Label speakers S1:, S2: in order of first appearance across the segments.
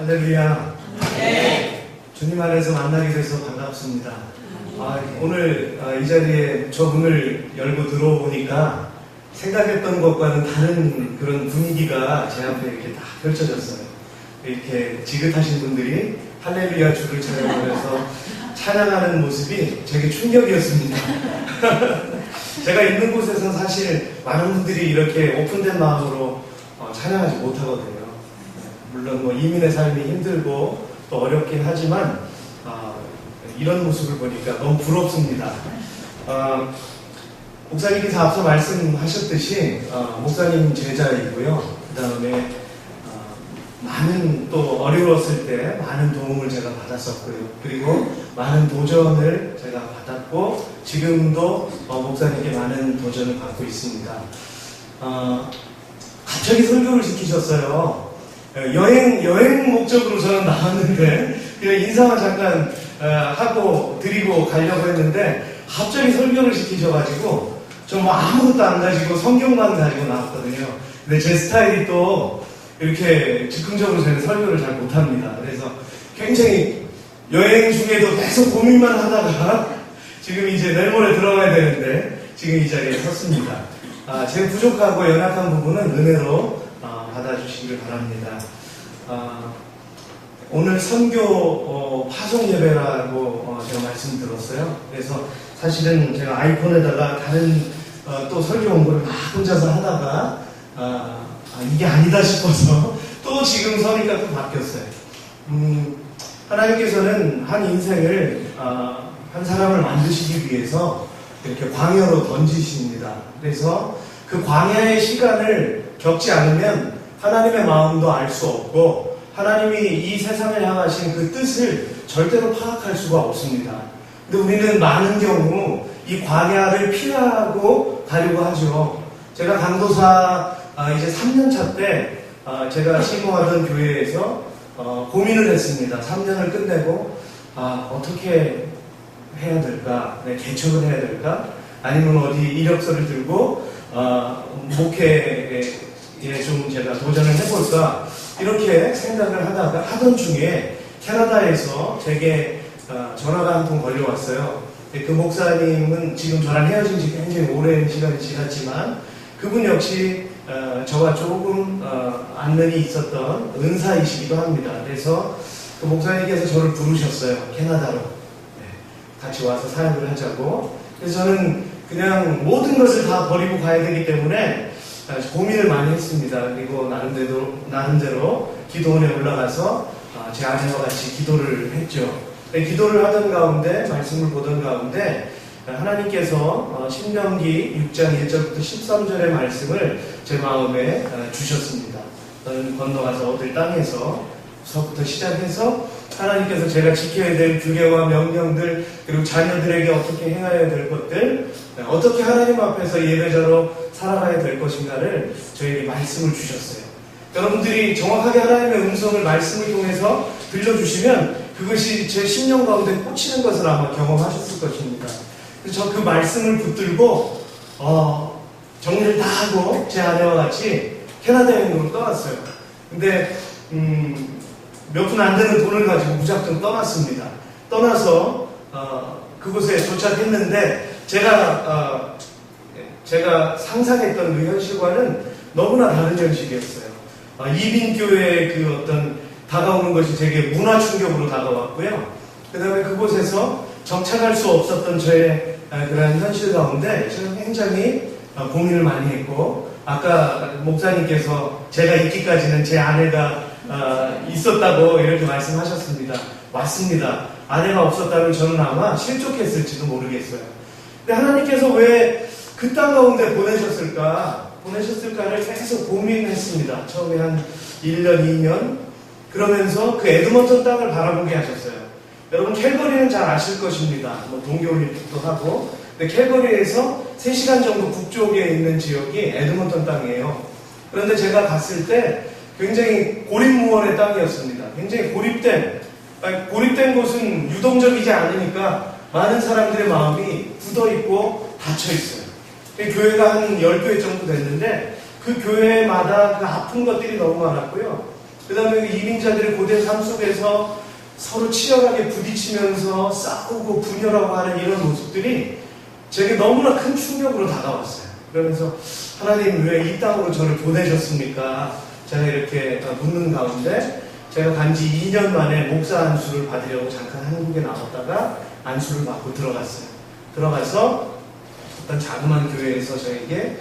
S1: 할렐루야.
S2: 네.
S1: 주님 안에서 만나게 돼서 반갑습니다. 오늘 이 자리에 저 문을 열고 들어오니까 생각했던 것과는 다른 그런 분위기가 제 앞에 이렇게 다 펼쳐졌어요. 이렇게 지긋하신 분들이 할렐루야 주를 찬양하면서 찬양하는 모습이 되게 충격이었습니다. 제가 있는 곳에서 사실 많은 분들이 이렇게 오픈된 마음으로 찬양하지 못하거든요. 물론 뭐 이민의 삶이 힘들고 또 어렵긴 하지만 이런 모습을 보니까 너무 부럽습니다. 목사님께서 앞서 말씀하셨듯이 목사님 제자이고요. 그 다음에 많은 또 어려웠을 때 많은 도움을 제가 받았었고요. 그리고 많은 도전을 제가 받았고 지금도 목사님께 많은 도전을 받고 있습니다. 갑자기 설교를 시키셨어요. 여행 목적으로 저는 나왔는데 그냥 인사만 잠깐 하고 드리고 가려고 했는데 갑자기 설교를 시키셔가지고 저 뭐 아무것도 안 가지고 성경만 가지고 나왔거든요. 근데 제 스타일이 또 이렇게 즉흥적으로 저는 설교를 잘 못합니다. 그래서 굉장히 여행 중에도 계속 고민만 하다가 지금 이제 내일 모레 들어가야 되는데 지금 이 자리에 섰습니다. 제 부족하고 연약한 부분은 은혜로 받아주시기를 바랍니다. 오늘 선교 파송 예배라고 제가 말씀 들었어요. 그래서 사실은 제가 아이폰에다가 다른 또 설교 원고를 막 혼자서 하다가 이게 아니다 싶어서 또 지금 서니까 또 바뀌었어요. 하나님께서는 한 인생을 한 사람을 만드시기 위해서 이렇게 광야로 던지십니다. 그래서 그 광야의 시간을 겪지 않으면 하나님의 마음도 알 수 없고 하나님이 이 세상을 향하신 그 뜻을 절대로 파악할 수가 없습니다. 근데 우리는 많은 경우 이 광야를 피하고 가려고 하죠. 제가 강도사 이제 3년차 때 제가 신고하던 교회에서 고민을 했습니다. 3년을 끝내고 어떻게 해야 될까? 개척을 해야 될까? 아니면 어디 이력서를 들고 목회에 좀 제가 도전을 해볼까? 이렇게 생각을 하던 중에 캐나다에서 제게 전화가 한 통 걸려왔어요. 그 목사님은 지금 저랑 헤어진 지 굉장히 오랜 시간이 지났지만 그분 역시 저와 조금 안면이 있었던 은사이시기도 합니다. 그래서 그 목사님께서 저를 부르셨어요. 캐나다로. 같이 와서 사역을 하자고. 그래서 저는 그냥 모든 것을 다 버리고 가야 되기 때문에 고민을 많이 했습니다. 그리고 나름대로 기도원에 올라가서 제 아내와 같이 기도를 했죠. 기도를 하던 가운데 말씀을 보던 가운데 하나님께서 신명기 6장 1절부터 13절의 말씀을 제 마음에 주셨습니다. 너는 건너가서 얻을 땅에서부터 시작해서 하나님께서 제가 지켜야 될 규례와 명령들 그리고 자녀들에게 어떻게 행해야 될 것들 어떻게 하나님 앞에서 예배자로 살아가야 될 것인가를 저에게 말씀을 주셨어요. 여러분들이 정확하게 하나님의 음성을 말씀을 통해서 들려주시면 그것이 제 심령 가운데 꽂히는 것을 아마 경험하셨을 것입니다. 그래서 저 그 말씀을 붙들고 정리를 다 하고 제 아내와 같이 캐나다 여행으로 떠났어요. 근데 몇 푼 안 되는 돈을 가지고 무작정 떠났습니다. 떠나서 그곳에 도착했는데 제가 상상했던 그 현실과는 너무나 다른 현실이었어요. 이민교회의 그 어떤 다가오는 것이 제게 문화 충격으로 다가왔고요. 그 다음에 그곳에서 정착할 수 없었던 저의 그런 현실 가운데 저는 굉장히 고민을 많이 했고 아까 목사님께서 제가 있기까지는 제 아내가 있었다고 이렇게 말씀하셨습니다. 맞습니다. 아내가 없었다면 저는 아마 실족했을지도 모르겠어요. 근데 하나님께서 왜 그 땅 가운데 보내셨을까를 계속 고민했습니다. 처음에 한 1년, 2년 그러면서 그 에드먼턴 땅을 바라보게 하셨어요. 여러분 캘거리는 잘 아실 것입니다. 동계올림픽도 하고 근데 캘거리에서 3시간 정도 북쪽에 있는 지역이 에드먼턴 땅이에요. 그런데 제가 갔을 때 굉장히 고립무원의 땅이었습니다. 굉장히 고립된 곳은 유동적이지 않으니까 많은 사람들의 마음이 굳어있고 닫혀있어요. 교회가 한 10교회 정도 됐는데 그 교회마다 그 아픈 것들이 너무 많았고요. 그 다음에 이민자들의 고된 삶 속에서 서로 치열하게 부딪히면서 싸우고 분열하고 하는 이런 모습들이 제게 너무나 큰 충격으로 다가왔어요. 그러면서 하나님 왜 이 땅으로 저를 보내셨습니까? 제가 이렇게 묻는 가운데 제가 단지 2년 만에 목사 안수를 받으려고 잠깐 한국에 나왔다가 안수를 받고 들어갔어요. 들어가서 어떤 자그마한 교회에서 저에게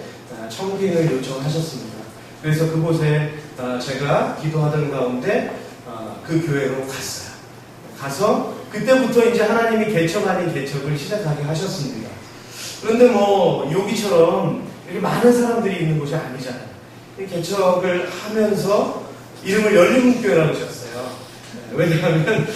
S1: 청빙을 요청하셨습니다. 그래서 그곳에 제가 기도하던 가운데 그 교회로 갔어요. 가서 그때부터 이제 하나님이 개척 아닌 개척을 시작하게 하셨습니다. 그런데 뭐 여기처럼 이렇게 많은 사람들이 있는 곳이 아니잖아요. 개척을 하면서 이름을 열린문교회라고 하셨어요. 왜냐하면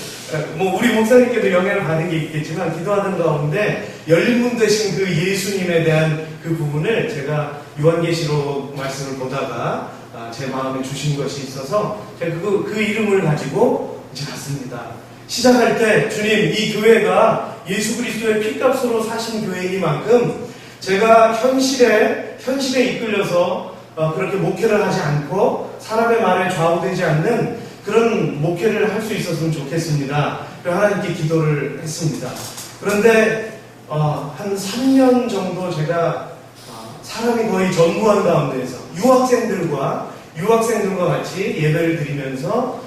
S1: 뭐 우리 목사님께도 영향을 받은 게 있겠지만 기도하는 가운데 열린문 되신 그 예수님에 대한 그 부분을 제가 요한계시록 말씀을 보다가 제 마음에 주신 것이 있어서 제가 그 이름을 가지고 이제 갔습니다. 시작할 때 주님 이 교회가 예수 그리스도의 피값으로 사신 교회이니만큼 제가 현실에 이끌려서 그렇게 목회를 하지 않고 사람의 말에 좌우되지 않는 그런 목회를 할 수 있었으면 좋겠습니다. 그래서 하나님께 기도를 했습니다. 그런데 한 3년 정도 제가 사람이 거의 전무한 가운데에서 유학생들과 같이 예배를 드리면서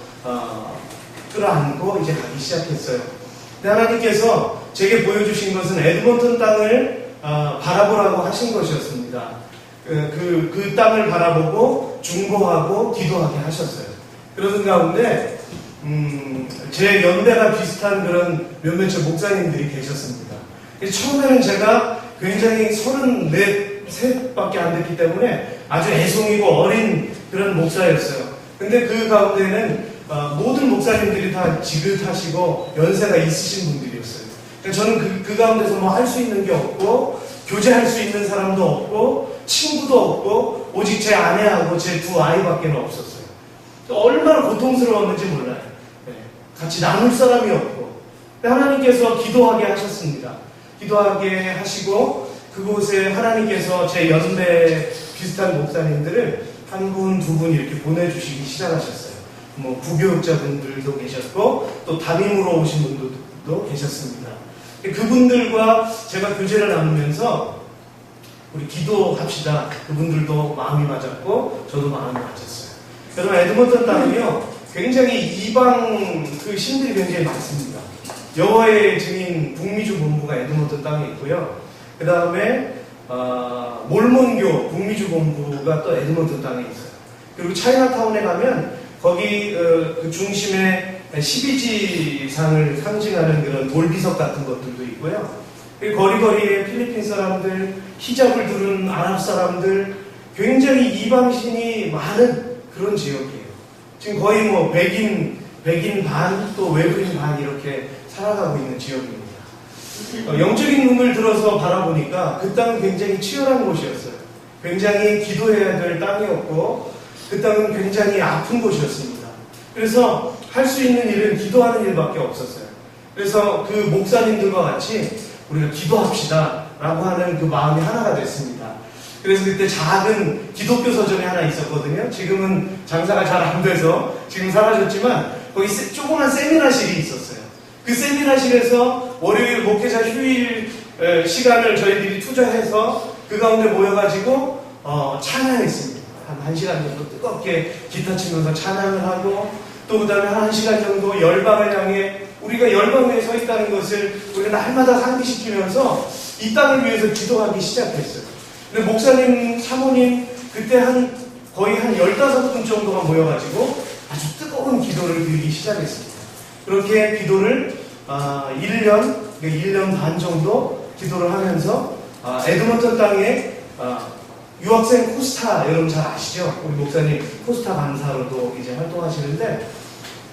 S1: 끌어안고 이제 가기 시작했어요. 근데 하나님께서 제게 보여주신 것은 에드먼턴 땅을 바라보라고 하신 것이었습니다. 그 땅을 바라보고 중보하고 기도하게 하셨어요. 그러던 가운데 제 연배가 비슷한 그런 몇몇의 목사님들이 계셨습니다. 처음에는 제가 굉장히 34밖에 안 됐기 때문에 아주 애송이고 어린 그런 목사였어요. 근데 그 가운데는 모든 목사님들이 다 지긋하시고 연세가 있으신 분들이었어요. 저는 그 가운데서 뭐 할 수 있는 게 없고 교제할 수 있는 사람도 없고 친구도 없고 오직 제 아내하고 제 두 아이밖에 없었어요. 얼마나 고통스러웠는지 몰라요. 같이 나눌 사람이 없고 하나님께서 기도하게 하셨습니다. 기도하게 하시고 그곳에 하나님께서 제 연배 비슷한 목사님들을 한 분, 두 분 이렇게 보내주시기 시작하셨어요. 뭐 부교육자분들도 계셨고 또 담임으로 오신 분들도 계셨습니다. 그분들과 제가 교제를 나누면서 우리 기도합시다. 그분들도 마음이 맞았고 저도 마음이 맞았어요. 여러분 에드먼턴 땅은요 굉장히 이방 그 신들이 굉장히 많습니다. 여호와의 증인 북미주 본부가 에드먼턴 땅에 있고요. 그 다음에 몰몬교 북미주 본부가 또 에드먼턴 땅에 있어요. 그리고 차이나타운에 가면 거기 그 중심에 12지상을 상징하는 그런 돌비석 같은 것들도 있고요. 그리고 거리거리에 필리핀 사람들, 히잡을 두른 아랍 사람들, 굉장히 이방신이 많은 그런 지역이에요. 지금 거의 뭐 백인 반, 또 외국인 반 이렇게 살아가고 있는 지역입니다. 영적인 눈을 들어서 바라보니까 그 땅은 굉장히 치열한 곳이었어요. 굉장히 기도해야 될 땅이었고 그 땅은 굉장히 아픈 곳이었습니다. 그래서 할 수 있는 일은 기도하는 일밖에 없었어요. 그래서 그 목사님들과 같이 우리가 기도합시다 라고 하는 그 마음이 하나가 됐습니다. 그래서 그때 작은 기독교 서점이 하나 있었거든요. 지금은 장사가 잘 안 돼서 지금 사라졌지만 거기 조그만 세미나실이 있었어요. 그 세미나실에서 월요일 목회자 휴일 시간을 저희들이 투자해서 그 가운데 모여가지고 찬양했습니다. 한 1시간 정도 뜨겁게 기타 치면서 찬양을 하고 또 그 다음에 한 1시간 정도 열방을 향해 우리가 열방 위에 서 있다는 것을 우리가 날마다 상기시키면서 이 땅을 위해서 기도하기 시작했어요. 근데 목사님, 사모님 그때 거의 한 15분 정도가 모여가지고 아주 뜨거운 기도를 드리기 시작했습니다. 그렇게 기도를 1년 반 정도 기도를 하면서 에드먼턴 땅에 유학생 코스타 여러분 잘 아시죠? 우리 목사님 코스타 강사로도 이제 활동하시는데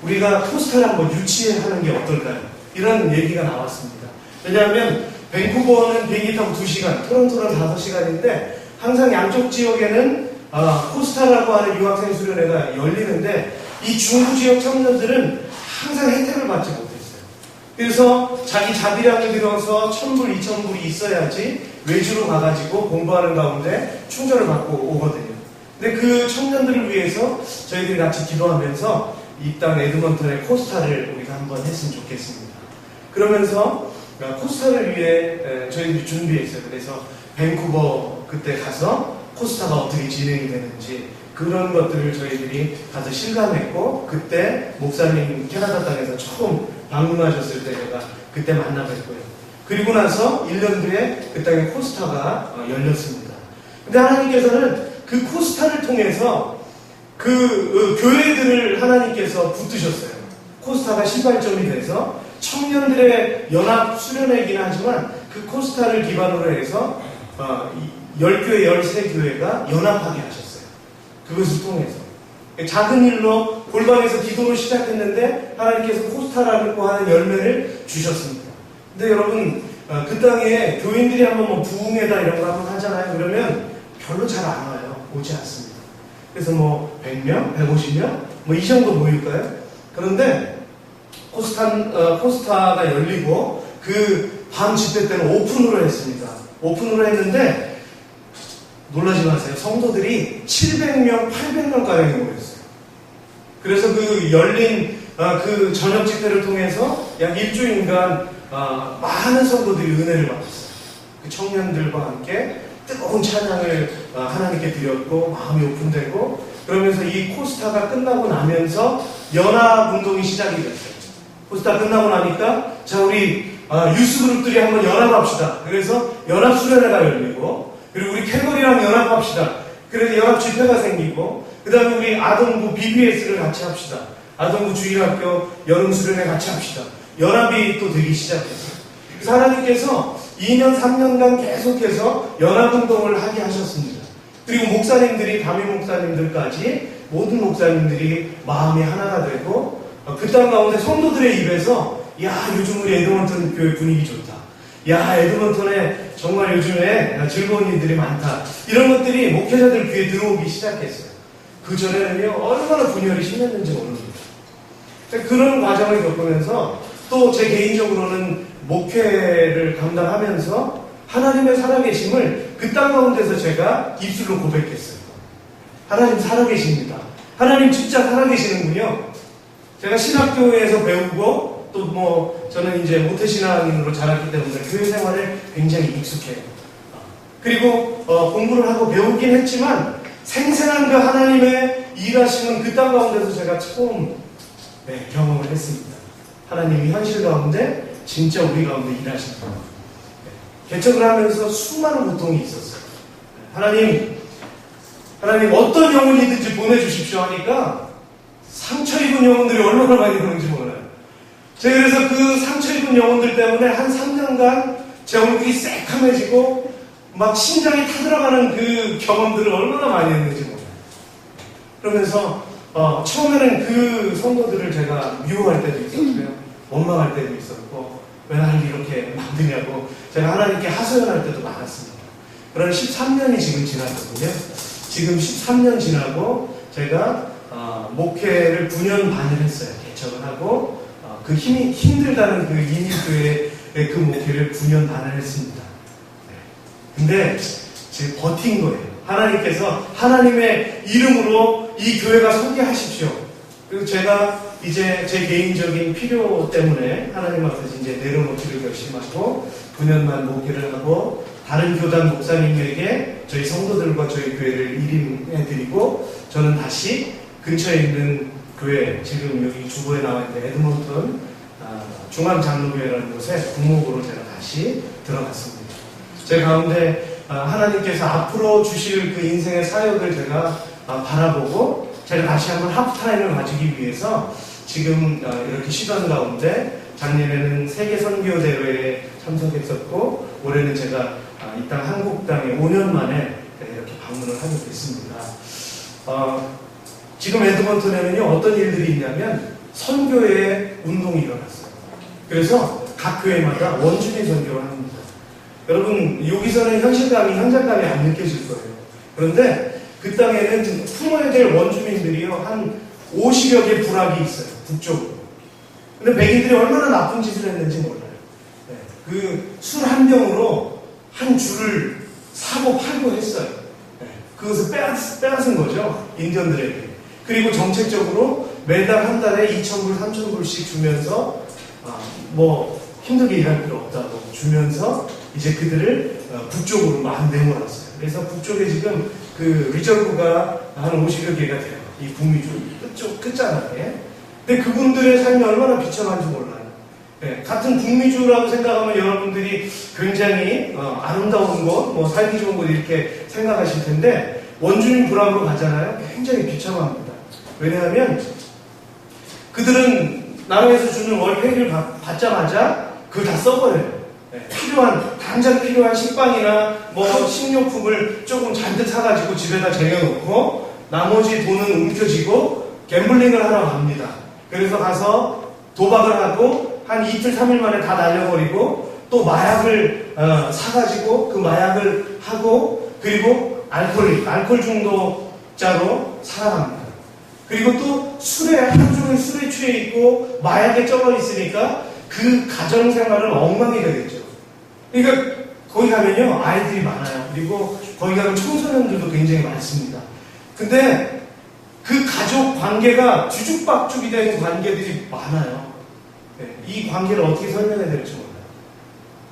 S1: 우리가 코스타를 한번 유치하는 게 어떨까요? 이런 얘기가 나왔습니다. 왜냐하면 밴쿠버는 비행기 타고 2시간, 토론토는 5시간인데 항상 양쪽 지역에는 코스타라고 하는 유학생 수련회가 열리는데 이 중부 지역 청년들은 항상 혜택을 받지 못했어요. 그래서 자기 자비량을 들어서 1,000불, 2,000불이 있어야지 외주로 가가지고 공부하는 가운데 충전을 받고 오거든요. 근데 그 청년들을 위해서 저희들이 같이 기도하면서 이 땅 에드먼턴의 코스타를 우리가 한번 했으면 좋겠습니다. 그러면서 코스타를 위해 저희들이 준비했어요. 그래서 밴쿠버 그때 가서 코스타가 어떻게 진행이 되는지 그런 것들을 저희들이 가서 실감했고, 그때 목사님 캐나다 땅에서 처음 방문하셨을 때 제가 그때 만나뵀고요. 그리고 나서 1년 뒤에 그 땅에 코스타가 열렸습니다. 근데 하나님께서는 그 코스타를 통해서 그 교회들을 하나님께서 붙드셨어요. 코스타가 시발점이 돼서 청년들의 연합 수련회이긴 하지만 그 코스타를 기반으로 해서 10교회, 13교회가 연합하게 하셨어요. 그것을 통해서. 작은 일로 골방에서 기도를 시작했는데 하나님께서 코스타라고 하는 열매를 주셨습니다. 근데 여러분, 그 땅에 교인들이 한번 뭐 부흥회다 이런 거 한번 하잖아요. 그러면 별로 잘 안 와요. 오지 않습니다. 그래서 뭐 100명, 150명, 뭐 이 정도 모일까요? 그런데 코스타가 열리고 그 밤 집회 때는 오픈으로 했습니다. 오픈으로 했는데 놀라지 마세요. 성도들이 700명, 800명가량이 모였어요. 그래서 그 열린 그 저녁 집회를 통해서 약 일주일간 많은 성도들이 은혜를 받았어요. 그 청년들과 함께 뜨거운 찬양을 하나님께 드렸고 마음이 오픈되고, 그러면서 이 코스타가 끝나고 나면서 연합운동이 시작이 됐어요. 코스타 끝나고 나니까 자 우리 유스그룹들이 한번 연합합시다. 그래서 연합수련회가 열리고, 그리고 우리 캐거리랑 연합합시다. 그래서 연합 집회가 생기고, 그 다음에 우리 아동부 BBS를 같이 합시다. 아동부 주일학교 여름수련회 같이 합시다. 연합이 또 되기 시작했어요. 그래서 하나님께서 2년, 3년간 계속해서 연합운동을 하게 하셨습니다. 그리고 목사님들이, 담임 목사님들까지 모든 목사님들이 마음이 하나가 되고, 그 땅 가운데 성도들의 입에서 야, 요즘 우리 에드먼턴 교회 분위기 좋다. 야, 에드먼턴에 정말 요즘에 즐거운 일들이 많다. 이런 것들이 목회자들 귀에 들어오기 시작했어요. 그 전에는요, 얼마나 분열이 심했는지 모릅니다. 그런 과정을 겪으면서 또 제 개인적으로는 목회를 감당하면서 하나님의 살아계심을 그 땅 가운데서 제가 입술로 고백했어요. 하나님 살아계십니다. 하나님 진짜 살아계시는군요. 제가 신학교에서 배우고 또 뭐 저는 이제 모태신앙인으로 자랐기 때문에 교회 생활에 굉장히 익숙해요. 그리고 공부를 하고 배우긴 했지만 생생한 그 하나님의 일하시는 그 땅 가운데서 제가 처음 경험을 했습니다. 하나님이 현실 가운데 진짜 우리 가운데 일하신다. 개척을 하면서 수많은 고통이 있었어요. 하나님 어떤 영혼이든지 보내주십시오 하니까 상처 입은 영혼들이 얼마나 많이 그런지 몰라요. 제가 그래서 그 상처 입은 영혼들 때문에 한 3년간 제 얼굴이 새카매지고 막 심장이 타들어가는 그 경험들을 얼마나 많이 했는지 몰라요. 그러면서 처음에는 그 성도들을 제가 미워할 때도 있었고요. 원망할 때도 있었고, 왜 나를 이렇게 만드냐고 제가 하나님께 하소연할 때도 많았습니다. 그런 13년이 지금 지났거든요. 지금 13년 지나고 제가 목회를 9년 반을 했어요. 개척을 하고 그 힘들다는 그 이민교회의 그 목회를 9년 반을 했습니다. 근데 제가 버틴 거예요. 하나님께서 하나님의 이름으로 이 교회가 서게 하십시오. 그리고 제가 이제 제 개인적인 필요 때문에 하나님 앞에서 이제 내려놓기를 결심하고 9년만 목회를 하고 다른 교단 목사님에게 저희 성도들과 저희 교회를 일임해드리고, 저는 다시 근처에 있는 교회, 지금 여기 주보에 나와 있는 에드먼턴 중앙장로교회라는 곳에 국목으로 제가 다시 들어갔습니다. 제 가운데 하나님께서 앞으로 주실 그 인생의 사역을 제가 바라보고 제가 다시 한번 하프타임을 가지기 위해서 지금 이렇게 시간 가운데 작년에는 세계선교대회에 참석했었고, 올해는 제가 이 땅 한국 땅에 5년 만에 이렇게 방문을 하게 됐습니다. 지금 에드먼턴에는요, 어떤 일들이 있냐면 선교의 운동이 일어났어요. 그래서 각 교회마다 원주민 선교를 합니다. 여러분, 여기서는 현실감이, 현장감이 안 느껴질 거예요. 그런데 그 땅에는 품어야 될 원주민들이요, 한 50여 개 부락이 있어요. 북쪽으로. 근데 백인들이 얼마나 나쁜 짓을 했는지 몰라요. 그 술 한 병으로 한 줄을 사고 팔고 했어요. 그것을 빼앗은 거죠. 인디언들에게. 그리고 정책적으로 매달 한 달에 2,000불, 3,000불씩 주면서 뭐 힘들게 일할 필요 없다고 주면서 이제 그들을 북쪽으로 막 내몰았어요. 그래서 북쪽에 지금 그 리저브가 한 50여 개가 돼요. 이 북미주 끝자락에. 근데 그분들의 삶이 얼마나 비참한지 몰라요. 네, 같은 북미주라고 생각하면 여러분들이 굉장히 아름다운 곳, 뭐 살기 좋은 곳 이렇게 생각하실 텐데 원주민 불합으로 가잖아요. 굉장히 비참합니다. 왜냐하면 그들은 나라에서 주는 월페이를 받자마자 그걸 다 써버려요. 네, 당장 필요한 식빵이나 뭐 식료품을 조금 잔뜩 사가지고 집에다 쟁여놓고 나머지 돈은 움켜쥐고 갬블링을 하러 갑니다. 그래서 가서 도박을 하고 한 이틀, 3일 만에 다 날려버리고 또 마약을 사가지고 그 마약을 하고 그리고 알코올 중독자로 살아갑니다. 그리고 또 하루 종일 술에 취해 있고 마약에 쩔어 있으니까 그 가정생활은 엉망이 되겠죠. 그러니까 거기 가면요 아이들이 많아요. 그리고 거기 가면 청소년들도 굉장히 많습니다. 근데 그 가족 관계가 뒤죽박죽이 된 관계들이 많아요. 네, 이 관계를 어떻게 설명해야 될지 몰라요.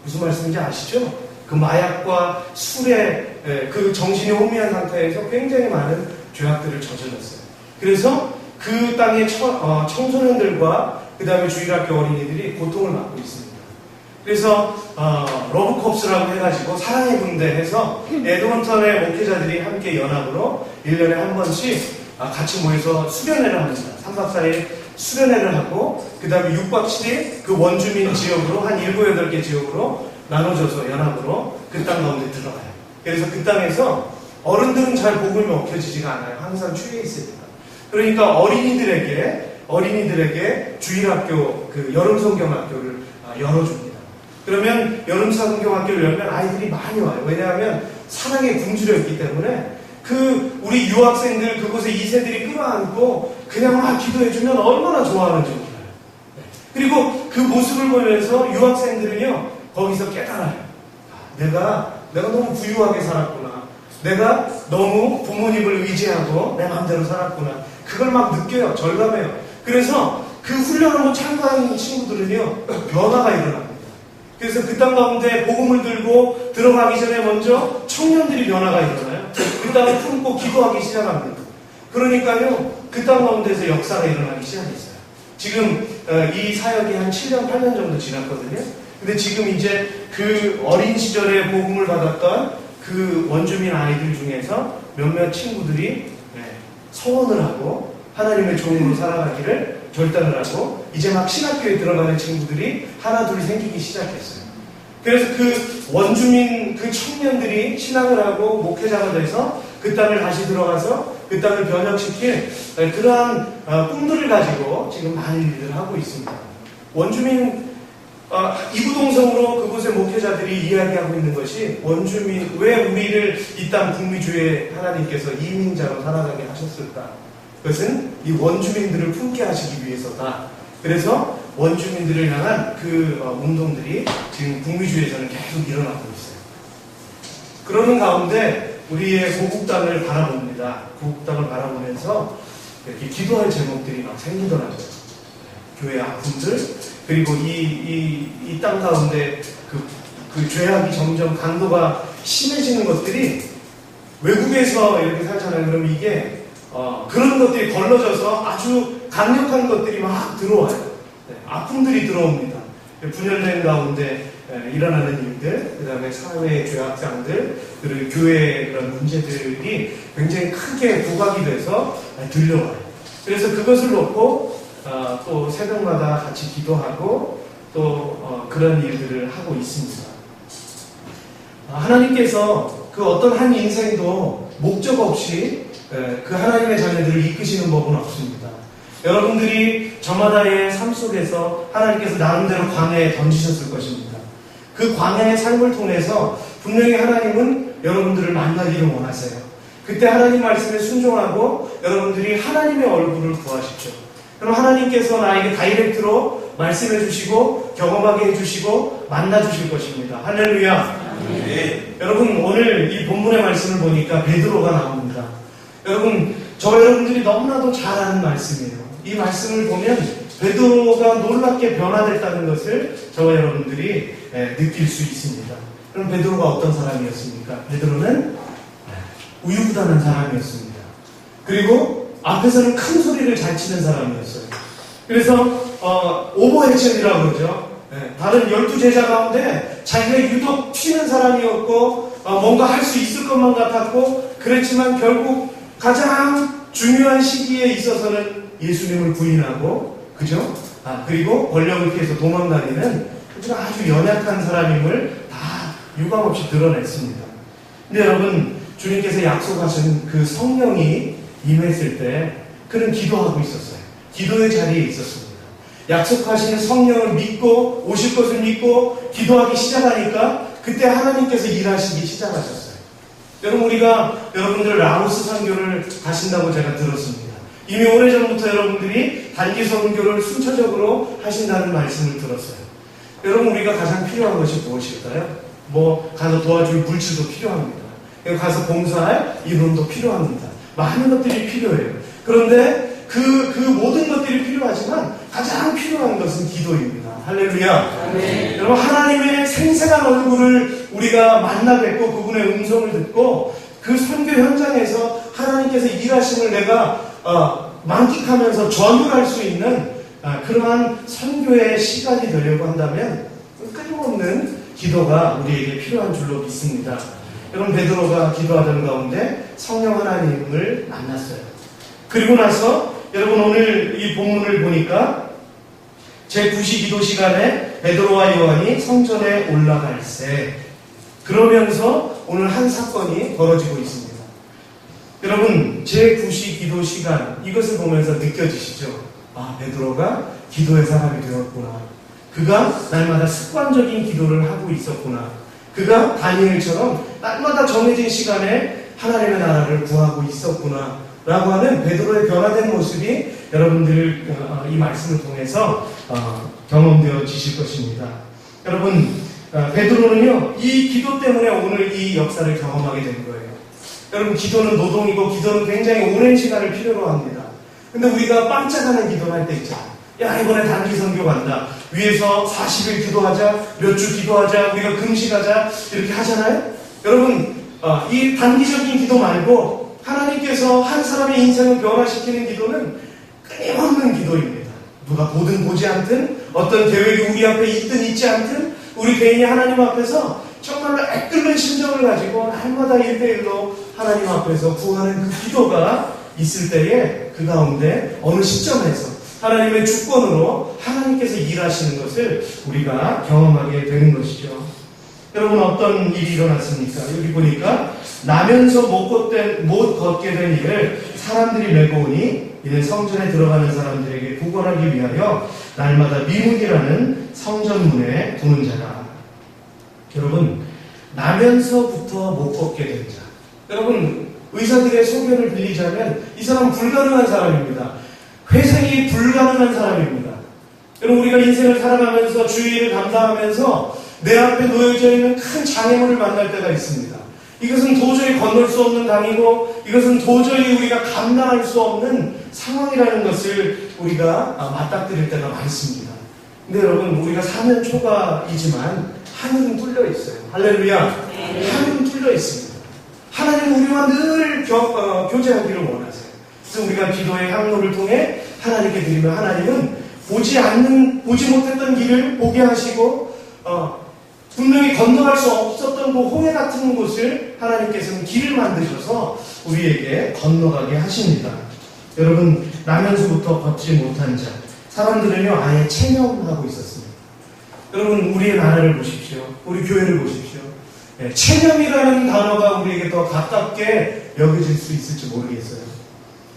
S1: 무슨 말씀인지 아시죠? 그 마약과 술에 그 정신이 혼미한 상태에서 굉장히 많은 죄악들을 저질렀어요. 그래서 그 땅의 청소년들과 그 다음에 주일학교 어린이들이 고통을 받고 있습니다. 그래서 러브콥스라고 해가지고 사랑의 군대 해서 에드먼턴의 목회자들이 함께 연합으로 1년에 한 번씩 같이 모여서 수련회를 합니다. 3박 4일 수련회를 하고 그 다음에 6박 7일 그 원주민 지역으로 한 7, 8개 지역으로 나눠져서 연합으로 그 땅 가운데 들어가요. 그래서 그 땅에서 어른들은 잘 복음이 먹혀지지가 않아요. 항상 취해 있으니까. 그러니까 어린이들에게 주일학교 그 여름성경학교를 열어줍니다. 그러면 여름성경학교를 열면 아이들이 많이 와요. 왜냐하면 사랑의 굶주렸기 때문에 우리 유학생들 그곳에 2세들이 끌어안고 그냥 막 기도해주면 얼마나 좋아하는지 몰라요. 그리고 그 모습을 보면서 유학생들은요 거기서 깨달아요. 내가 너무 부유하게 살았구나. 내가 너무 부모님을 의지하고 내 마음대로 살았구나. 그걸 막 느껴요. 절감해요. 그래서 그 훈련하고 참가한 친구들은요 변화가 일어납니다. 그래서 그 땅 가운데 복음을 들고 들어가기 전에 먼저 청년들이 변화가 일어나요. 그 땅을 품고 기도하기 시작합니다. 그러니까요 그 땅 가운데서 역사가 일어나기 시작했어요. 지금 이 사역이 한 7년, 8년 정도 지났거든요. 근데 지금 이제 그 어린 시절에 복음을 받았던 그 원주민 아이들 중에서 몇몇 친구들이 서원을 하고 하나님의 종으로 살아가기를 결단을 하고 이제 막 신학교에 들어가는 친구들이 하나 둘 생기기 시작했어요. 그래서 그 원주민 그 청년들이 신학을 하고 목회자가 돼서 그 땅을 다시 들어가서 그 땅을 변혁시킬 그러한 꿈들을 가지고 지금 많은 일들을 하고 있습니다. 원주민 이구동성으로 그곳의 목회자들이 이야기하고 있는 것이 원주민 왜 우리를 이 땅 북미주에 하나님께서 이민자로 살아가게 하셨을까? 그것은 이 원주민들을 품게 하시기 위해서다. 그래서 원주민들을 향한 그 운동들이 지금 북미주에서는 계속 일어나고 있어요. 그러는 가운데 우리의 고국 땅을 바라봅니다. 고국 땅을 바라보면서 이렇게 기도할 제목들이 막 생기더라고요. 교회 아픔들, 그리고 이 땅 가운데 그 죄악이 점점 강도가 심해지는 것들이 외국에서 이렇게 살잖아요. 그럼 이게 그런 것들이 걸러져서 아주 강력한 것들이 막 들어와요. 아픔들이 들어옵니다. 분열된 가운데 일어나는 일들, 그 다음에 사회의 죄악장들, 그리고 교회의 그런 문제들이 굉장히 크게 부각이 돼서 들려와요. 그래서 그것을 놓고 또 새벽마다 같이 기도하고 또 그런 일들을 하고 있습니다. 하나님께서 그 어떤 한 인생도 목적 없이 그 하나님의 자녀들을 이끄시는 법은 없습니다. 여러분들이 저마다의 삶 속에서 하나님께서 나름대로 광야에 던지셨을 것입니다. 그 광야의 삶을 통해서 분명히 하나님은 여러분들을 만나기를 원하세요. 그때 하나님 말씀에 순종하고 여러분들이 하나님의 얼굴을 구하십시오. 그럼 하나님께서 나에게 다이렉트로 말씀해 주시고 경험하게 해주시고 만나 주실 것입니다. 할렐루야. 네. 여러분 오늘 이 본문의 말씀을 보니까 베드로가 나옵니다. 여러분, 저와 여러분들이 너무나도 잘 아는 말씀이에요. 이 말씀을 보면 베드로가 놀랍게 변화됐다는 것을 저와 여러분들이 느낄 수 있습니다. 그럼 베드로가 어떤 사람이었습니까? 베드로는 우유부단한 사람이었습니다. 그리고 앞에서는 큰 소리를 잘 치는 사람이었어요. 그래서 오버액션이라고 그러죠. 다른 12제자 가운데 자기가 유독 튀는 사람이었고 뭔가 할 수 있을 것만 같았고 그랬지만 결국 가장 중요한 시기에 있어서는 예수님을 부인하고 그죠? 그리고 권력을 피해서 도망다니는 아주 연약한 사람임을 다 유감없이 드러냈습니다. 근데 여러분, 주님께서 약속하신 그 성령이 임했을 때 그는 기도하고 있었어요. 기도의 자리에 있었습니다. 약속하시는 성령을 믿고 오실 것을 믿고 기도하기 시작하니까 그때 하나님께서 일하시기 시작하셨어요. 여러분, 우리가 여러분들 라오스 선교를 가신다고 제가 들었습니다. 이미 오래전부터 여러분들이 단기 선교를 순차적으로 하신다는 말씀을 들었어요. 여러분, 우리가 가장 필요한 것이 무엇일까요? 가서 도와줄 물질도 필요합니다. 가서 봉사할 인원도 필요합니다. 많은 것들이 필요해요. 그런데 그 모든 것들이 필요하지만 가장 필요한 것은 기도입니다. 할렐루야. 네. 여러분, 하나님의 생생한 얼굴을 우리가 만나 뵙고 그분의 음성을 듣고 그 선교 현장에서 하나님께서 일하심을 내가 만끽하면서 전율할 수 있는 그러한 선교의 시간이 되려고 한다면 끊임없는 기도가 우리에게 필요한 줄로 믿습니다. 여러분, 베드로가 기도하던 가운데 성령 하나님을 만났어요. 그리고 나서 여러분, 오늘 이 본문을 보니까 제9시 기도 시간에 베드로와 요한이 성전에 올라갈새 그러면서 오늘 한 사건이 벌어지고 있습니다. 여러분, 제9시 기도 시간 이것을 보면서 느껴지시죠? 베드로가 기도의 사람이 되었구나. 그가 날마다 습관적인 기도를 하고 있었구나. 그가 다니엘처럼 날마다 정해진 시간에 하나님의 나라를 구하고 있었구나 라고 하는 베드로의 변화된 모습이 여러분들 이 말씀을 통해서 경험되어지실 것입니다. 여러분, 베드로는요 이 기도 때문에 오늘 이 역사를 경험하게 된 거예요. 여러분, 기도는 노동이고 기도는 굉장히 오랜 시간을 필요로 합니다. 근데 우리가 반짝하는 기도를 할 때 있잖아요. 야, 이번에 단기 선교 간다. 위에서 40일 기도하자. 몇 주 기도하자. 우리가 금식하자. 이렇게 하잖아요. 여러분, 이 단기적인 기도 말고 하나님께서 한 사람의 인생을 변화시키는 기도는 끊임없는 기도입니다. 누가 보든 보지 않든 어떤 계획이 우리 앞에 있든 있지 않든 우리 개인이 하나님 앞에서 정말로 애끓는 심정을 가지고 날마다 1대1로 하나님 앞에서 구하는 그 기도가 있을 때에 그 가운데 어느 시점에서 하나님의 주권으로 하나님께서 일하시는 것을 우리가 경험하게 되는 것이죠. 여러분, 어떤 일이 일어났습니까? 여기 보니까 나면서 못 걷게 된 일을 사람들이 메고 오니 이는 성전에 들어가는 사람들에게 구걸하기 위하여 날마다 미문이라는 성전문에 두는 자라. 여러분, 나면서부터 못 걷게 된 자. 여러분, 의사들의 소견을 빌리자면 이 사람은 불가능한 사람입니다. 회생이 불가능한 사람입니다. 여러분, 우리가 인생을 살아가면서 주의를 감당하면서 내 앞에 놓여져 있는 큰 장애물을 만날 때가 있습니다. 이것은 도저히 건널 수 없는 강이고 이것은 도저히 우리가 감당할 수 없는 상황이라는 것을 우리가 맞닥뜨릴 때가 많습니다. 근데 여러분, 우리가 사는 초가이지만 하늘은 뚫려 있어요. 할렐루야. 네. 하늘은 뚫려 있습니다. 하나님은 우리와 늘 교제하기를 원하세요. 그래서 우리가 기도의 향로를 통해 하나님께 드리면 하나님은 보지 못했던 길을 보게 하시고 분명히 건너갈 수 없었던 그 홍해 같은 곳을 하나님께서는 길을 만드셔서 우리에게 건너가게 하십니다. 여러분, 나면서부터 걷지 못한 자, 사람들은요 아예 체념하고 있었습니다. 여러분, 우리의 나라를 보십시오. 우리 교회를 보십시오. 체념이라는 단어가 우리에게 더 가깝게 여겨질 수 있을지 모르겠어요.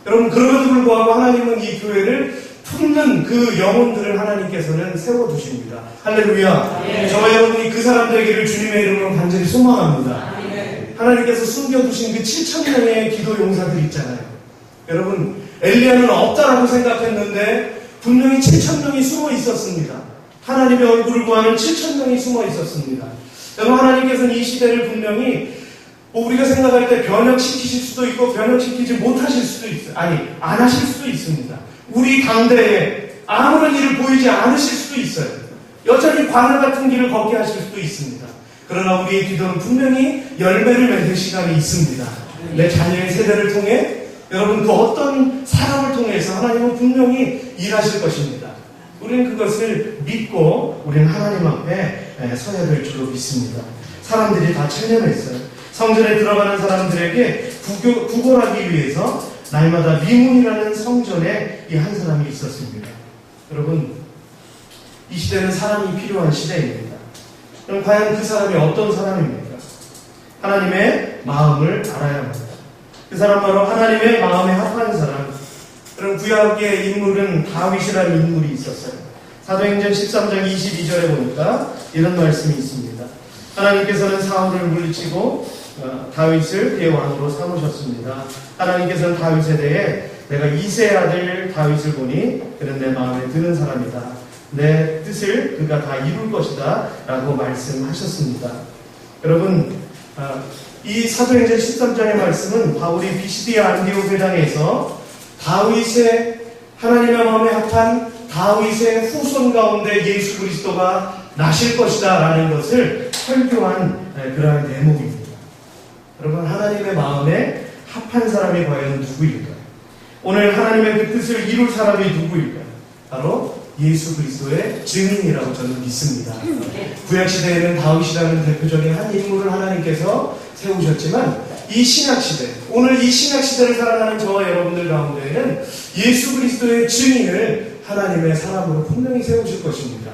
S1: 여러분, 그럼에도 불구하고 하나님은 이 교회를 품는 그 영혼들을 하나님께서는 세워두십니다. 할렐루야. 네. 저와 여러분이 그 사람들에게를 주님의 이름으로 간절히 소망합니다. 네. 하나님께서 숨겨두신 그 7,000명의 기도 용사들 있잖아요. 여러분, 엘리야는 없다라고 생각했는데 분명히 7,000명이 숨어 있었습니다. 하나님의 얼굴을 구하는 7,000명이 숨어 있었습니다. 여러분, 하나님께서는 이 시대를 분명히 우리가 생각할 때 변혁시키실 수도 있고 변혁시키지 못하실 수도 있어요. 아니, 안 하실 수도 있습니다. 우리 당대에 아무런 일을 보이지 않으실 수도 있어요. 여전히 광야 같은 길을 걷게 하실 수도 있습니다. 그러나 우리의 기도는 분명히 열매를 맺을 시간이 있습니다. 내 자녀의 세대를 통해, 여러분 그 어떤 사람을 통해서 하나님은 분명히 일하실 것입니다. 우리는 그것을 믿고 우리는 하나님 앞에 서야 될 줄로 믿습니다. 사람들이 다 체념했어요. 성전에 들어가는 사람들에게 구걸하기 위해서 날마다 미문이라는 성전에 이 한 사람이 있었습니다. 여러분, 이 시대는 사람이 필요한 시대입니다. 그럼 과연 그 사람이 어떤 사람입니까? 하나님의 마음을 알아야 합니다. 그 사람 바로 하나님의 마음에 합한 사람. 그럼 구약의 인물은 다윗이라는 인물이 있었어요. 사도행전 13장 22절에 보니까 이런 말씀이 있습니다. 하나님께서는 사울을 물리치고 다윗을 대왕으로 삼으셨습니다. 하나님께서는 다윗에 대해 내가 이새의 아들 다윗을 보니 그는 내 마음에 드는 사람이다. 내 뜻을 그가 다 이룰 것이다 라고 말씀하셨습니다. 여러분, 이 사도행전 13장의 말씀은 바울이 비시디아 안디옥 회당에서 다윗의 하나님의 마음에 합한 다윗의 후손 가운데 예수 그리스도가 나실 것이다 라는 것을 설교한 그러한 대목입니다. 여러분, 하나님의 마음에 합한 사람이 과연 누구일까요? 오늘 하나님의 그 뜻을 이룰 사람이 누구일까요? 바로 예수 그리스도의 증인이라고 저는 믿습니다. 구약시대에는 다윗이라는 대표적인 한 인물을 하나님께서 세우셨지만 이 신약시대, 오늘 이 신약시대를 살아가는 저와 여러분들 가운데에는 예수 그리스도의 증인을 하나님의 사람으로 분명히 세우실 것입니다.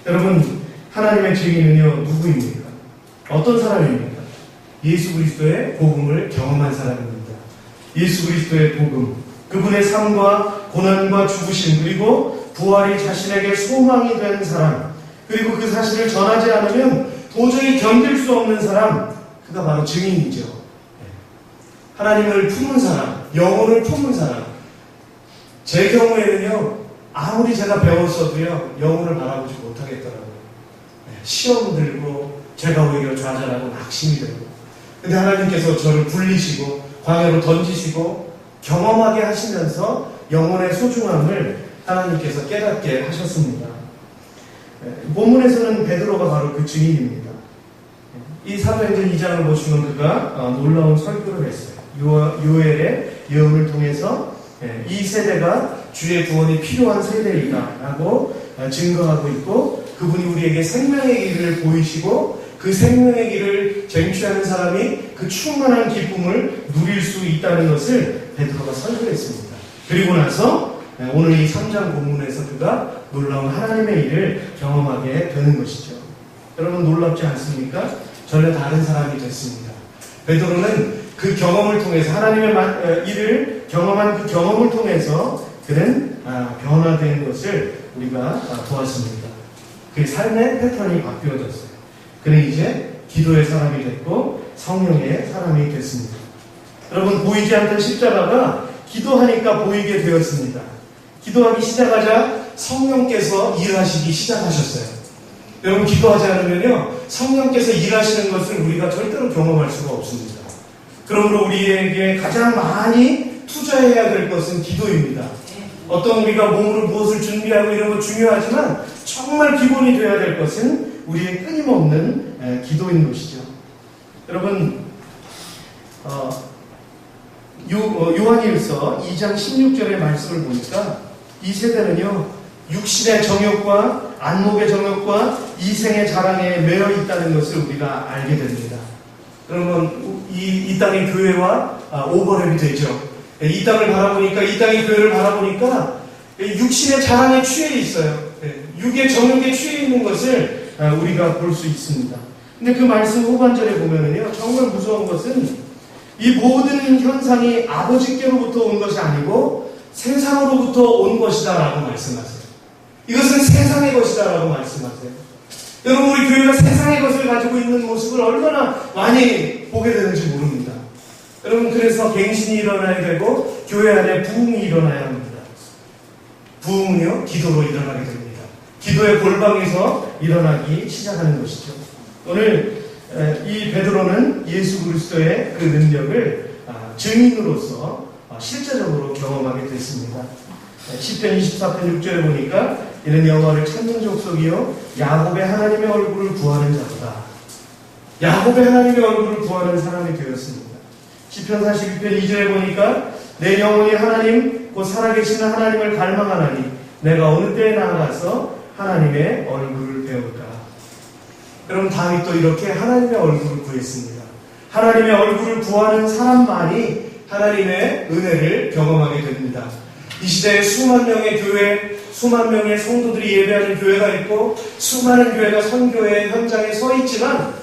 S1: 여러분, 하나님의 증인은요, 누구입니까? 어떤 사람입니까? 예수 그리스도의 복음을 경험한 사람입니다. 예수 그리스도의 복음, 그분의 삶과 고난과 죽으심, 그리고 부활이 자신에게 소망이 된 사람, 그리고 그 사실을 전하지 않으면 도저히 견딜 수 없는 사람, 그가 바로 증인이죠. 하나님을 품은 사람, 영혼을 품은 사람. 제 경우에는요, 아무리 제가 배웠어도요, 영혼을 바라보지 못하겠더라고요. 시험 들고, 제가 오히려 좌절하고 낙심이 되고. 근데 하나님께서 저를 불리시고, 광야로 던지시고, 경험하게 하시면서 영혼의 소중함을 하나님께서 깨닫게 하셨습니다. 본문에서는 베드로가 바로 그 증인입니다. 이 사도행전 2장을 보시면 그가 놀라운 설교를 했어요. 요엘의 예언을 통해서 이 세대가 주의 구원이 필요한 세대이다라고 증거하고 있고, 그분이 우리에게 생명의 길을 보이시고 그 생명의 길을 쟁취하는 사람이 그 충만한 기쁨을 누릴 수 있다는 것을 베드로가 설교했습니다. 그리고 나서 오늘 이 3장 본문에서 그가 놀라운 하나님의 일을 경험하게 되는 것이죠. 여러분, 놀랍지 않습니까? 전혀 다른 사람이 됐습니다. 베드로는 그 경험을 통해서 하나님의 일을 경험한 그 경험을 통해서 그는 변화된 것을 우리가 보았습니다. 그의 삶의 패턴이 바뀌어졌어요. 그는 이제 기도의 사람이 됐고 성령의 사람이 됐습니다. 여러분, 보이지 않던 십자가가 기도하니까 보이게 되었습니다. 기도하기 시작하자 성령께서 일하시기 시작하셨어요. 여러분, 기도하지 않으면요, 성령께서 일하시는 것을 우리가 절대로 경험할 수가 없습니다. 그러므로 우리에게 가장 많이 투자해야 될 것은 기도입니다. 어떤 우리가 몸으로 무엇을 준비하고 이런 거 중요하지만 정말 기본이 되어야 될 것은 우리의 끊임없는 기도인 것이죠. 여러분, 요한일서 2장 16절의 말씀을 보니까 이 세대는요, 육신의 정욕과 안목의 정욕과 이생의 자랑에 매여 있다는 것을 우리가 알게 됩니다. 그러면 이 땅의 교회와 오버랩이 되죠. 이 땅을 바라보니까, 이 땅의 교회를 바라보니까 육신의 자랑에 취해 있어요. 육의 정욕에 취해 있는 것을 우리가 볼 수 있습니다. 근데 그 말씀 후반절에 보면은요, 정말 무서운 것은 이 모든 현상이 아버지께로부터 온 것이 아니고 세상으로부터 온 것이다 라고 말씀하세요. 이것은 세상의 것이다 라고 말씀하세요. 여러분, 우리 교회가 세상의 것을 가지고 있는 모습을 얼마나 많이 보게 되는지 모릅니다. 여러분, 그래서 갱신이 일어나야 되고 교회 안에 부흥이 일어나야 합니다. 부흥은요, 기도로 일어나게 됩니다. 기도의 골방에서 일어나기 시작하는 것이죠. 오늘 이 베드로는 예수 그리스도의 그 능력을 증인으로서 실제적으로 경험하게 됐습니다. 시편 24편 6절에 보니까 이는 여호와를 찾는 족속이요 야곱의 하나님의 얼굴을 구하는 자보다. 야곱의 하나님의 얼굴을 구하는 사람이 되었습니다. 시편 42편 2절에 보니까 내 영혼이 하나님 곧 살아계시는 하나님을 갈망하나니 내가 어느 때에 나아가서 하나님의 얼굴을 배울까. 여러분, 다윗도 이렇게 하나님의 얼굴을 구했습니다. 하나님의 얼굴을 구하는 사람만이 하나님의 은혜를 경험하게 됩니다. 이 시대에 수만 명의 교회, 수만 명의 성도들이 예배하는 교회가 있고 수많은 교회가 선교의 현장에 서 있지만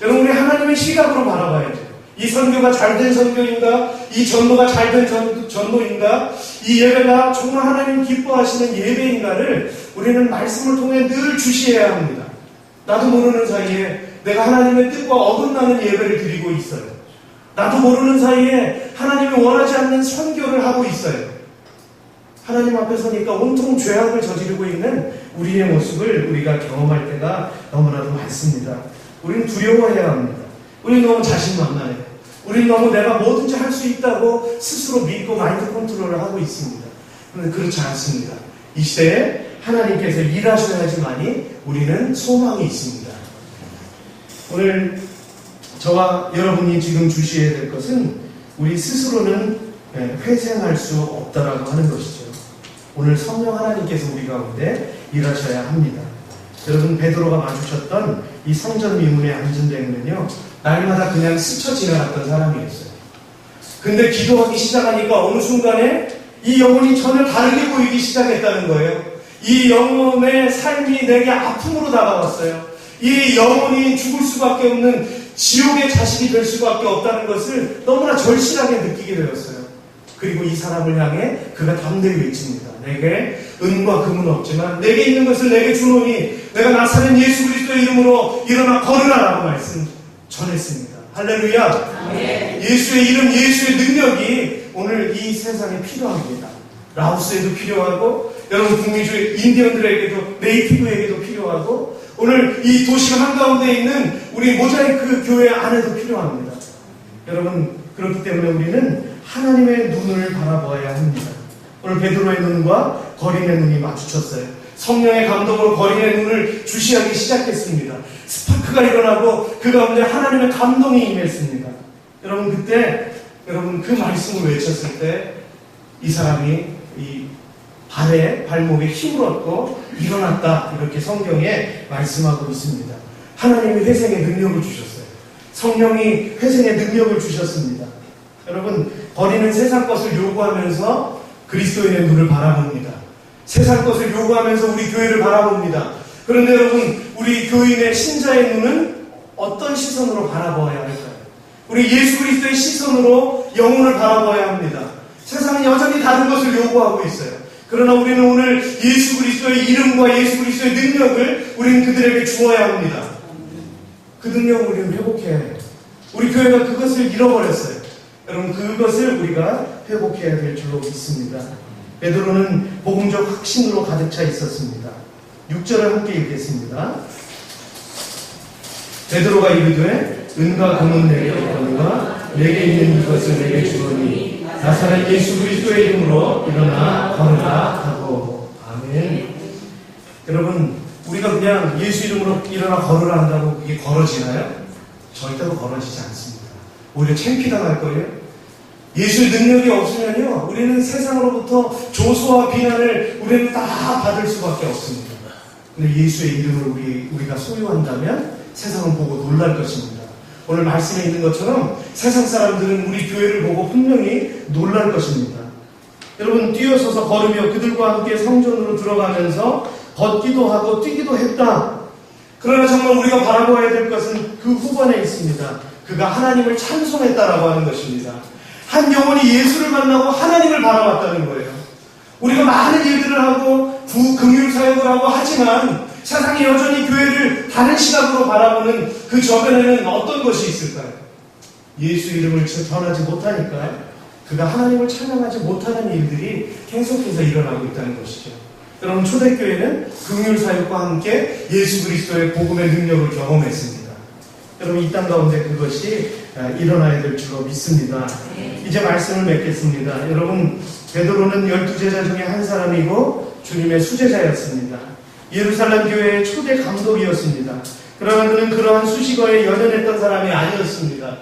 S1: 여러분, 우리 하나님의 시각으로 바라봐야죠. 이 선교가 잘된 선교인가? 이 전도가 잘된 전도인가? 이 예배가 정말 하나님 기뻐하시는 예배인가를 우리는 말씀을 통해 늘 주시해야 합니다. 나도 모르는 사이에 내가 하나님의 뜻과 어긋나는 예배를 드리고 있어요. 나도 모르는 사이에 하나님이 원하지 않는 선교를 하고 있어요. 하나님 앞에 서니까 온통 죄악을 저지르고 있는 우리의 모습을 우리가 경험할 때가 너무나도 많습니다. 우리는 두려워해야 합니다. 우리는 너무 자신만만해요. 우리는 너무 내가 뭐든지 할 수 있다고 스스로 믿고 마인드 컨트롤을 하고 있습니다. 그런데 그렇지 않습니다. 이 시대에 하나님께서 일하셔야지만이 우리는 소망이 있습니다. 오늘 저와 여러분이 지금 주시해야 될 것은 우리 스스로는 회생할 수 없다라고 하는 것이죠. 오늘 성령 하나님께서 우리 가운데 일하셔야 합니다. 여러분, 베드로가 마주쳤던 이 성전 미문에 앉은 데는요, 날마다 그냥 스쳐 지나갔던 사람이었어요. 근데 기도하기 시작하니까 어느 순간에 이 영혼이 전혀 다르게 보이기 시작했다는 거예요. 이 영혼의 삶이 내게 아픔으로 다가왔어요. 이 영혼이 죽을 수밖에 없는 지옥의 자식이 될 수밖에 없다는 것을 너무나 절실하게 느끼게 되었어요. 그리고 이 사람을 향해 그가 담대히 외칩니다. 내게 은과 금은 없지만 내게 있는 것을 내게 주노니 내가 나사렛 예수 그리스도의 이름으로 일어나 걸으라라고 말씀 전했습니다. 할렐루야. 네. 예수의 이름, 예수의 능력이 오늘 이 세상에 필요합니다. 라오스에도 필요하고 여러분 북미주 인디언들에게도 네이티브에게도 필요하고 오늘 이 도시 한가운데 있는 우리 모자이크 교회 안에도 필요합니다. 여러분, 그렇기 때문에 우리는 하나님의 눈을 바라보아야 합니다. 오늘 베드로의 눈과 거린의 눈이 마주쳤어요. 성령의 감동으로 거린의 눈을 주시하기 시작했습니다. 스파크가 일어나고 그 가운데 하나님의 감동이 임했습니다. 여러분, 그때 여러분 그 말씀을 외쳤을 때 이 사람이 이 발목에 힘을 얻고 일어났다, 이렇게 성경에 말씀하고 있습니다. 하나님이 회생의 능력을 주셨어요. 성령이 회생의 능력을 주셨습니다. 여러분, 거린은 세상 것을 요구하면서 그리스도인의 눈을 바라봅니다. 세상 것을 요구하면서 우리 교회를 바라봅니다. 그런데 여러분, 우리 교인의 신자의 눈은 어떤 시선으로 바라보아야 할까요? 우리 예수 그리스도의 시선으로 영혼을 바라보아야 합니다. 세상은 여전히 다른 것을 요구하고 있어요. 그러나 우리는 오늘 예수 그리스도의 이름과 예수 그리스도의 능력을 우리는 그들에게 주어야 합니다. 그 능력을 우리는 회복해야 해요. 우리 교회가 그것을 잃어버렸어요. 여러분, 그것을 우리가 회복해야 될 줄로 믿습니다. 베드로는 복음적 확신으로 가득 차 있었습니다. 6절을 함께 읽겠습니다. 베드로가 이르되 은과 금은 내게 없거니와 내게 있는 이것을 내게 주오니 나사렛 예수 그리스도의 이름으로 일어나 걸으라 하고. 아멘. 여러분, 우리가 그냥 예수 이름으로 일어나 걸으라 한다고 그게 걸어지나요? 절대로 걸어지지 않습니다. 오히려 창피당할 거예요. 예수의 능력이 없으면요, 우리는 세상으로부터 조소와 비난을 우리는 다 받을 수밖에 없습니다. 근데 예수의 이름을 우리가 소유한다면 세상은 보고 놀랄 것입니다. 오늘 말씀에 있는 것처럼 세상 사람들은 우리 교회를 보고 분명히 놀랄 것입니다. 여러분, 뛰어서서 걸으며 그들과 함께 성전으로 들어가면서 걷기도 하고 뛰기도 했다. 그러나 정말 우리가 바라보아야 될 것은 그 후반에 있습니다. 그가 하나님을 찬송했다라고 하는 것입니다. 한 영혼이 예수를 만나고 하나님을 바라봤다는 거예요. 우리가 많은 일들을 하고 금융 사역을 하고 하지만 세상이 여전히 교회를 다른 시각으로 바라보는 그 저변에는 어떤 것이 있을까요? 예수 이름을 전하지 못하니까 그가 하나님을 찬양하지 못하는 일들이 계속해서 일어나고 있다는 것이죠. 여러분, 초대교회는 금융 사역과 함께 예수 그리스도의 복음의 능력을 경험했습니다. 여러분 이 땅 가운데 그것이 일어나야 될 줄로 믿습니다. 이제 말씀을 맺겠습니다. 여러분 베드로는 12제자 중에 한 사람이고 주님의 수제자였습니다. 예루살렘 교회의 초대 감독이었습니다. 그러나 그는 그러한 수식어에 연연했던 사람이 아니었습니다.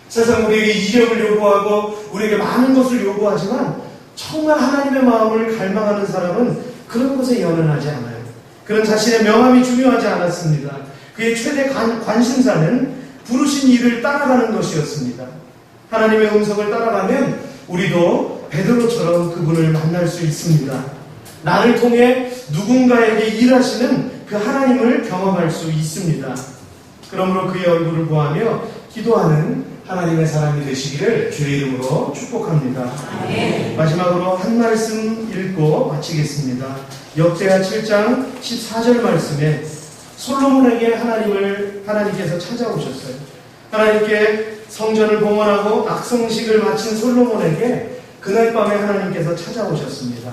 S1: 세상 우리에게 이력을 요구하고 우리에게 많은 것을 요구하지만 정말 하나님의 마음을 갈망하는 사람은 그런 것에 연연하지 않아요. 그는 자신의 명함이 중요하지 않았습니다. 그의 최대 관심사는 부르신 일을 따라가는 것이었습니다. 하나님의 음성을 따라가면 우리도 베드로처럼 그분을 만날 수 있습니다. 나를 통해 누군가에게 일하시는 그 하나님을 경험할 수 있습니다. 그러므로 그의 얼굴을 보하며 기도하는 하나님의 사람이 되시기를 주의 이름으로 축복합니다. 마지막으로 한 말씀 읽고 마치겠습니다. 역대하 7장 14절 말씀에 솔로몬에게 하나님께서 찾아오셨어요. 하나님께 성전을 봉헌하고 악성식을 마친 솔로몬에게 그날 밤에 하나님께서 찾아오셨습니다.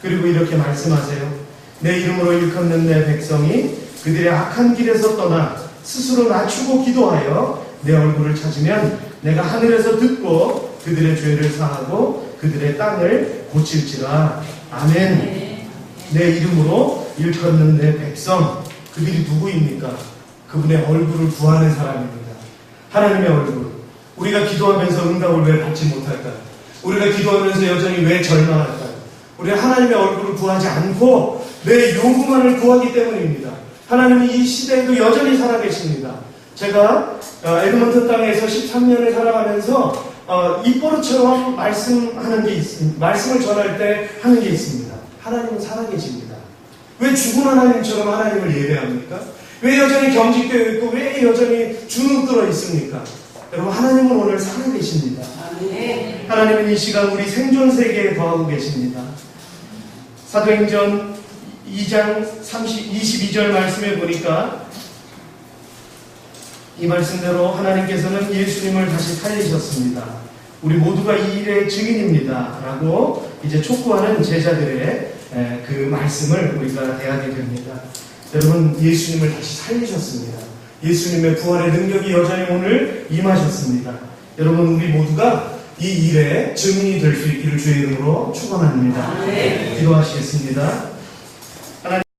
S1: 그리고 이렇게 말씀하세요. 내 이름으로 일컫는 내 백성이 그들의 악한 길에서 떠나 스스로 낮추고 기도하여 내 얼굴을 찾으면 내가 하늘에서 듣고 그들의 죄를 사하고 그들의 땅을 고칠지라. 아멘. 내 이름으로 일컫는 내 백성, 그들이 누구입니까? 그분의 얼굴을 구하는 사람입니다. 하나님의 얼굴. 우리가 기도하면서 응답을 왜 받지 못할까요? 우리가 기도하면서 여전히 왜 절망할까요? 우리가 하나님의 얼굴을 구하지 않고 내 요구만을 구하기 때문입니다. 하나님은 이 시대에도 여전히 살아계십니다. 제가 에드먼튼 땅에서 13년을 살아가면서 입버릇처럼 말씀을 전할 때 하는 게 있습니다. 하나님은 살아계십니다. 왜 죽은 하나님처럼 하나님을 예배합니까? 왜 여전히 경직되어 있고 왜 여전히 주눅들어 있습니까? 여러분 하나님은 오늘 살아계십니다. 하나님은 이 시간 우리 생존 세계에 거하고 계십니다. 사도행전 2장 22절 말씀에 보니까 이 말씀대로 하나님께서는 예수님을 다시 살리셨습니다. 우리 모두가 이 일의 증인입니다. 라고 이제 촉구하는 제자들의 그 말씀을 우리가 대하게 됩니다. 여러분 예수님을 다시 살리셨습니다. 예수님의 부활의 능력이 여전히 오늘 임하셨습니다. 여러분 우리 모두가 이 일의 증인이 될 수 있기를 주의 이름으로 축원합니다. 기도하시겠습니다.